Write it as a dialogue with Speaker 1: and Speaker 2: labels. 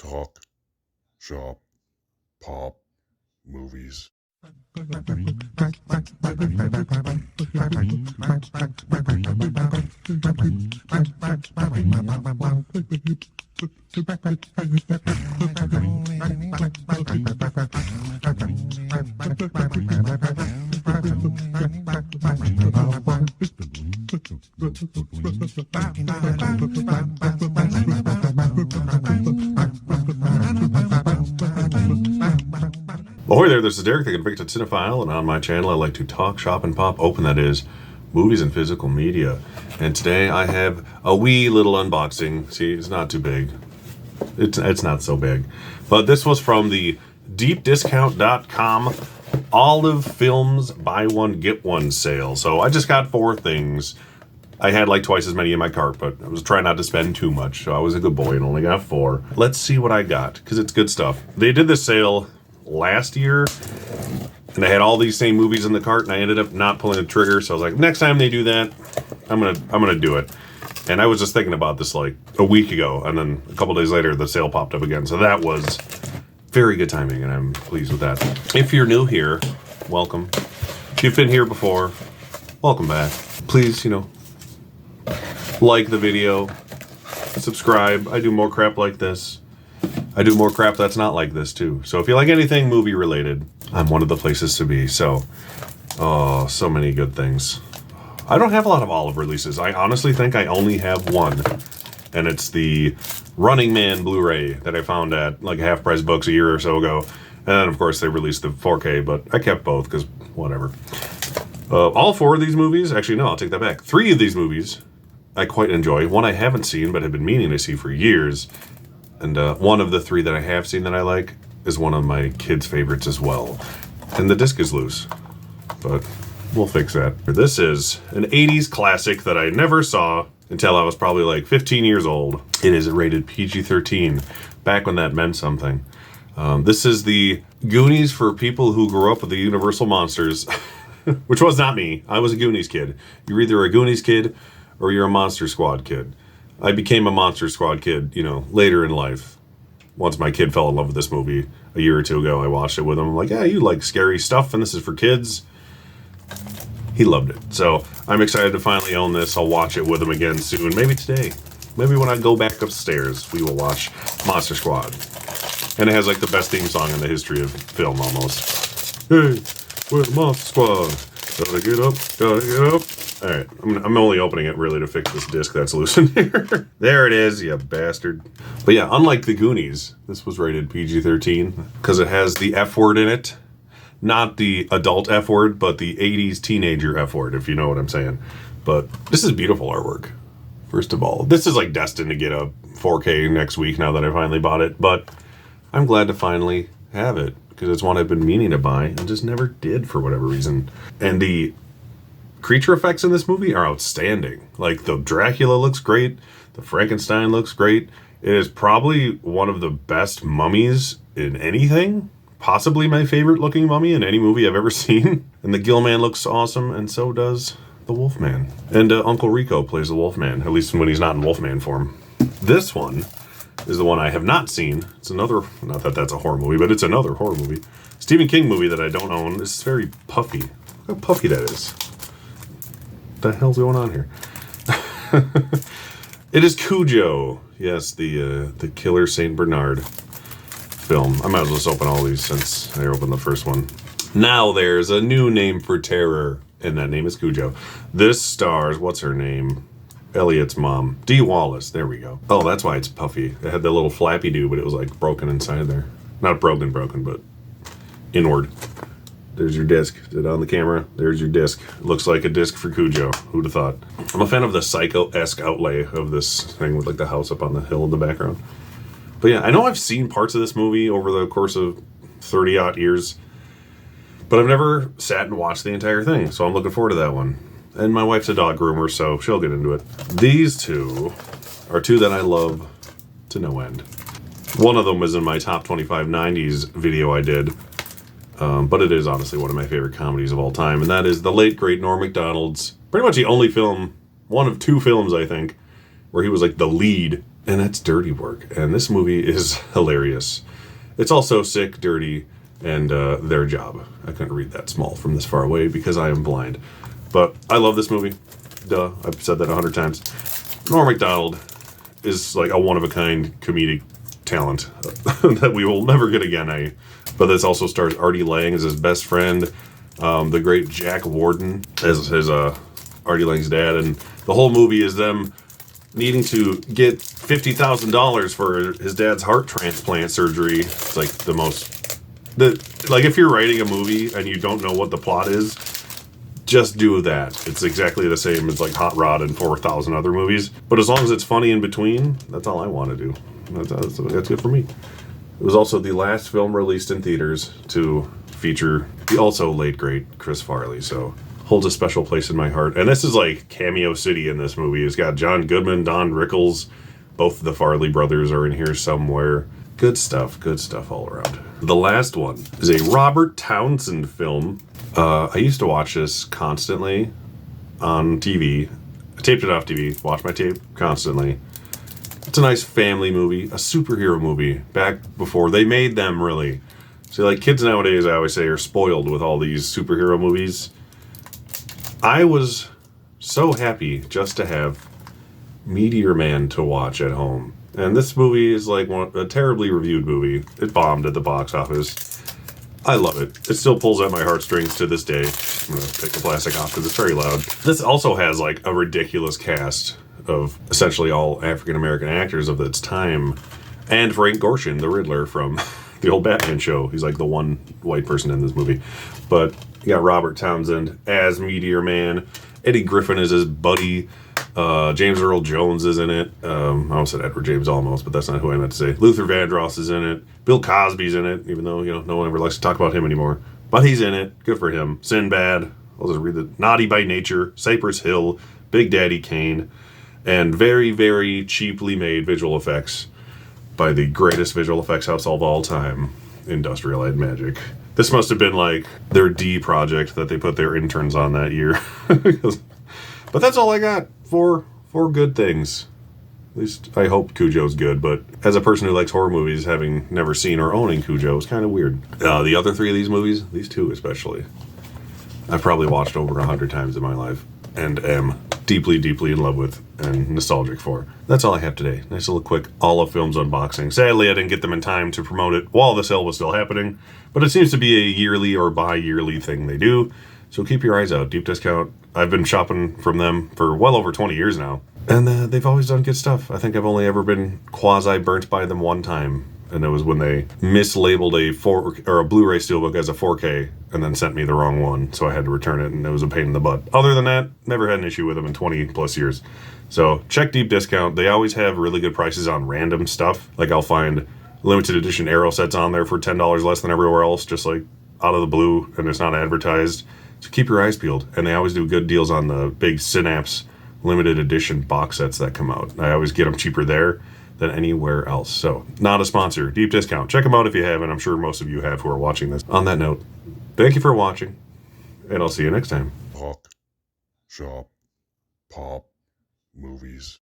Speaker 1: Talk, shop, pop, movies.
Speaker 2: Ahoy there, this is Derek, the Convicted Cinephile, and on my channel I like to talk, shop, and pop open, that is, movies and physical media. And today I have a wee little unboxing. See, it's not too big. It's not so big. But this was from the deepdiscount.com Olive Films Buy One Get One sale. So I just got 4 things. I had like twice as many in my cart, but I was trying not to spend too much, so I was a good boy and only got 4. Let's see what I got, because it's good stuff. They did this sale last year, and I had all these same movies in the cart, and I ended up not pulling the trigger, so I was like, next time they do that, I'm gonna do it. And I was just thinking about this like a week ago, and then a couple days later, the sale popped up again, so that was very good timing, and I'm pleased with that. If you're new here, welcome. If you've been here before, welcome back. Please, like the video, subscribe. I do more crap like this. I do more crap that's not like this too. So if you like anything movie related, I'm one of the places to be. So, so many good things. I don't have a lot of Olive releases. I honestly think I only have one. And it's the Running Man Blu-ray that I found at like Half Price Books a year or so ago. And then of course they released the 4K, but I kept both because whatever. All 4 of these movies, actually no, I'll take that back. 3 of these movies I quite enjoy. One I haven't seen but have been meaning to see for years. And one of the 3 that I have seen that I like is one of my kids' favorites as well. And the disc is loose, but we'll fix that. This is an 80s classic that I never saw until I was probably like 15 years old. It is rated PG-13, back when that meant something. This is the Goonies for people who grew up with the Universal Monsters, which was not me. I was a Goonies kid. You're either a Goonies kid or you're a Monster Squad kid. I became a Monster Squad kid, later in life. Once my kid fell in love with this movie a year or 2 ago, I watched it with him. I'm like, yeah, you like scary stuff, and this is for kids. He loved it. So I'm excited to finally own this. I'll watch it with him again soon. Maybe today. Maybe when I go back upstairs, we will watch Monster Squad. And it has like the best theme song in the history of film almost. Hey, we're the Monster Squad. Gotta get up, gotta get up. All right, I'm only opening it really to fix this disc that's loose in here. There it is, you bastard. But yeah, unlike the Goonies, this was rated PG-13 because it has the F word in it. Not the adult F word, but the 80s teenager F word, if you know what I'm saying. But this is beautiful artwork, first of all. This is like destined to get a 4K next week now that I finally bought it. But I'm glad to finally have it because it's one I've been meaning to buy and just never did for whatever reason. And the creature effects in this movie are outstanding. Like, the Dracula looks great. The Frankenstein looks great. It is probably one of the best mummies in anything. Possibly my favorite looking mummy in any movie I've ever seen. And the Gill-Man looks awesome, and so does the Wolfman. And Uncle Rico plays the Wolfman, at least when he's not in Wolfman form. This one is the one I have not seen. It's another, not that that's a horror movie, but it's another horror movie. Stephen King movie that I don't own. This is very puffy. Look how puffy that is. What the hell's going on here? It is Cujo. Yes, the Killer Saint Bernard film. I might as well just open all these since I opened the first one. Now there's a new name for terror, and that name is Cujo. This stars, what's her name? Elliot's mom. Dee Wallace. There we go. Oh, that's why it's puffy. It had that little flappy do, but it was like broken inside there. Not broken, but inward. There's your disc. Is it on the camera? There's your disc. It looks like a disc for Cujo. Who'd have thought? I'm a fan of the Psycho-esque outlay of this thing with like the house up on the hill in the background. But yeah, I know I've seen parts of this movie over the course of 30-odd years, but I've never sat and watched the entire thing, so I'm looking forward to that one. And my wife's a dog groomer, so she'll get into it. These 2 are 2 that I love to no end. One of them was in my top 25 90s video I did, but it is honestly one of my favorite comedies of all time, and that is the late, great Norm Macdonald's, pretty much the only film, one of 2 films, I think, where he was like the lead and that's Dirty Work. And this movie is hilarious. It's also sick, dirty, and their job. I couldn't read that small from this far away because I am blind. But I love this movie. Duh, I've said that 100 times. Norm Macdonald is like a one-of-a-kind comedic talent that we will never get again. But this also stars Artie Lang as his best friend, the great Jack Warden as his Artie Lang's dad, and the whole movie is them needing to get $50,000 for his dad's heart transplant surgery. It's like like if you're writing a movie and you don't know what the plot is, just do that. It's exactly the same as like Hot Rod and 4,000 other movies. But as long as it's funny in between, that's all I want to do. That's good for me. It was also the last film released in theaters to feature the also late great Chris Farley, so holds a special place in my heart. And this is like cameo city in this movie. It's got John Goodman, Don Rickles, both the Farley brothers are in here somewhere. Good stuff all around. The last one is a Robert Townsend film. I used to watch this constantly on TV. I taped it off TV, watched my tape constantly. It's a nice family movie, a superhero movie, back before they made them, really. So like kids nowadays, I always say, are spoiled with all these superhero movies. I was so happy just to have Meteor Man to watch at home. And this movie is like a terribly reviewed movie. It bombed at the box office. I love it. It still pulls at my heartstrings to this day. I'm going to take the plastic off because it's very loud. This also has like a ridiculous cast of essentially all African-American actors of its time. And Frank Gorshin, the Riddler from the old Batman show. He's like the one white person in this movie. But you got Robert Townsend as Meteor Man. Eddie Griffin is his buddy. James Earl Jones is in it. I almost said Edward James almost, but that's not who I meant to say. Luther Vandross is in it. Bill Cosby's in it, even though, no one ever likes to talk about him anymore. But he's in it. Good for him. Sinbad. I'll just read the Naughty by Nature, Cypress Hill, Big Daddy Kane, and very, very cheaply made visual effects by the greatest visual effects house of all time, Industrial Light and Magic. This must have been like their D project that they put their interns on that year. But that's all I got for good things. At least I hope Cujo's good, but as a person who likes horror movies, having never seen or owning Cujo is kind of weird. The other three of these movies, these two especially, I've probably watched over 100 times in my life and am deeply, deeply in love with and nostalgic for. That's all I have today. Nice little quick All of Films unboxing. Sadly, I didn't get them in time to promote it while the sale was still happening, but it seems to be a yearly or bi-yearly thing they do, so keep your eyes out. Deep Discount. I've been shopping from them for well over 20 years now, and they've always done good stuff. I think I've only ever been quasi-burnt by them one time, and it was when they mislabeled a Blu-ray steelbook as a 4K and then sent me the wrong one, so I had to return it, and it was a pain in the butt. Other than that, never had an issue with them in 20 plus years. So check Deep Discount. They always have really good prices on random stuff. Like I'll find limited edition Arrow sets on there for $10 less than everywhere else, just like out of the blue, and it's not advertised. So keep your eyes peeled. And they always do good deals on the big Synapse limited edition box sets that come out. I always get them cheaper there than anywhere else. So, not a sponsor. Deep Discount. Check them out if you haven't. I'm sure most of you have who are watching this. On that note, thank you for watching, and I'll see you next time.
Speaker 1: Talk, shop, pop, movies.